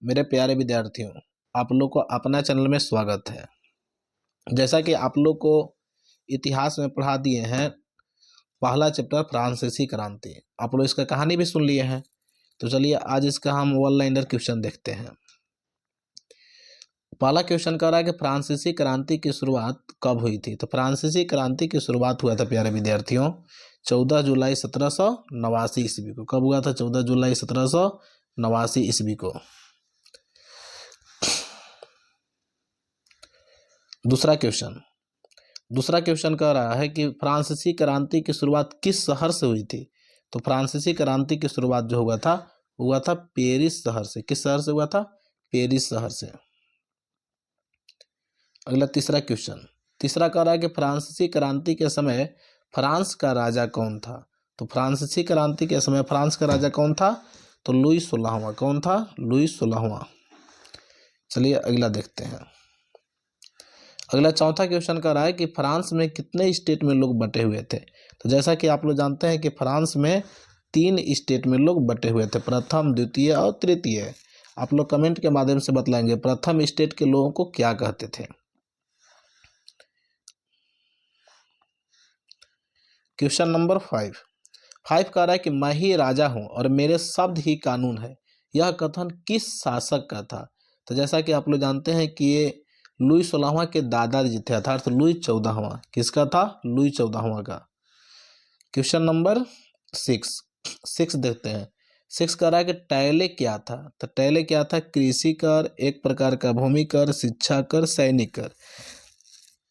मेरे प्यारे विद्यार्थियों, आप लोग को अपना चैनल में स्वागत है। जैसा कि आप लोग को इतिहास में पढ़ा दिए हैं, पहला चैप्टर फ्रांसीसी क्रांति, आप लोग इसका कहानी भी सुन लिए हैं। तो चलिए आज इसका हम वन लाइनर क्वेश्चन देखते हैं। पहला क्वेश्चन कह रहा है कि फ्रांसीसी क्रांति की शुरुआत कब हुई थी। तो फ्रांसीसी क्रांति की शुरुआत हुआ था प्यारे विद्यार्थियों 14 जुलाई 1789 ईस्वी को। कब हुआ था? 14 जुलाई 1789 ईस्वी को। दूसरा क्वेश्चन कह रहा है कि फ्रांसीसी क्रांति की शुरुआत किस शहर से हुई थी। तो फ्रांसीसी क्रांति की शुरुआत जो हुआ था पेरिस शहर से। किस शहर से हुआ था? पेरिस शहर से। अगला तीसरा कह रहा है कि फ्रांसीसी क्रांति के समय फ्रांस का राजा कौन था। तो फ्रांसीसी क्रांति के समय फ्रांस का राजा कौन था? तो लुई 16वां। कौन था? लुई 16वां। चलिए अगला देखते हैं। अगला चौथा क्वेश्चन कह रहा है कि फ्रांस में कितने स्टेट में लोग बटे हुए थे। तो जैसा कि आप लोग जानते हैं कि फ्रांस में 3 स्टेट में लोग बटे हुए थे, प्रथम, द्वितीय और तृतीय। आप लोग कमेंट के माध्यम से बतलाएंगे प्रथम स्टेट के लोगों को क्या कहते थे। क्वेश्चन नंबर 5 कह रहा है कि मैं ही राजा हूं और मेरे शब्द ही कानून है। यह कथन किस शासक का था। तो जैसा कि आप लोग जानते हैं कि ये लुई 16वां के दादाजी थे, अर्थात लुई 14वां। किसका था? लुई 14वां का। क्वेश्चन नंबर 6 देखते हैं। 6 कह रहा है कि टैले क्या था। तो टैले क्या था? कृषि कर, एक प्रकार का भूमि कर, शिक्षा कर, सैनिक कर।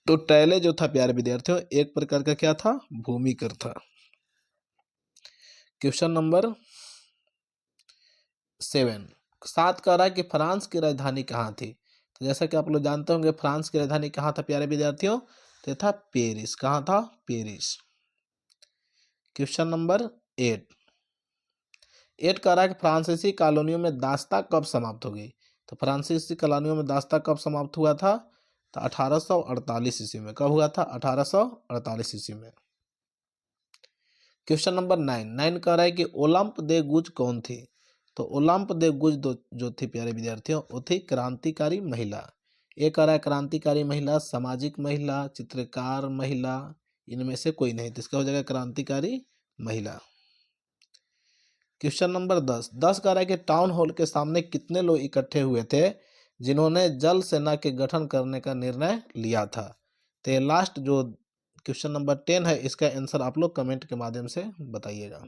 तो टैले जो था प्यारे विद्यार्थियों एक प्रकार का क्या था? भूमि कर था। क्वेश्चन नंबर 7 कह रहा है कि फ्रांस की राजधानी कहाँ थी। तो जैसा कि आप लोग जानते होंगे फ्रांस की राजधानी कहाँ था प्यारे विद्यार्थियों? तो था पेरिस। कहाँ था? पेरिस। क्वेश्चन नंबर 8 कह रहा है कि फ्रांसीसी कॉलोनियों में दास्ता कब समाप्त हो गई। तो फ्रांसीसी कॉलोनियों में दास्ता कब समाप्त हुआ था? तो 1848 ईस्वी में। कब हुआ था? 1848 ईस्वी में। क्वेश्चन नंबर 9 कह रहा है कि ओलंप दे गुज कौन थी। तो ओलंप दे गुज जो थी प्यारे विद्यार्थियों वो थी क्रांतिकारी महिला। एक कह रहा है क्रांतिकारी महिला, सामाजिक महिला, चित्रकार महिला, इनमें से कोई नहीं। तो इसका हो जाएगा क्रांतिकारी महिला। क्वेश्चन नंबर 10 कह रहा है कि टाउन हॉल के सामने कितने लोग इकट्ठे हुए थे जिन्होंने जल सेना के गठन करने का निर्णय लिया था। तो लास्ट जो क्वेश्चन नंबर 10 है इसका आंसर आप लोग कमेंट के माध्यम से बताइएगा।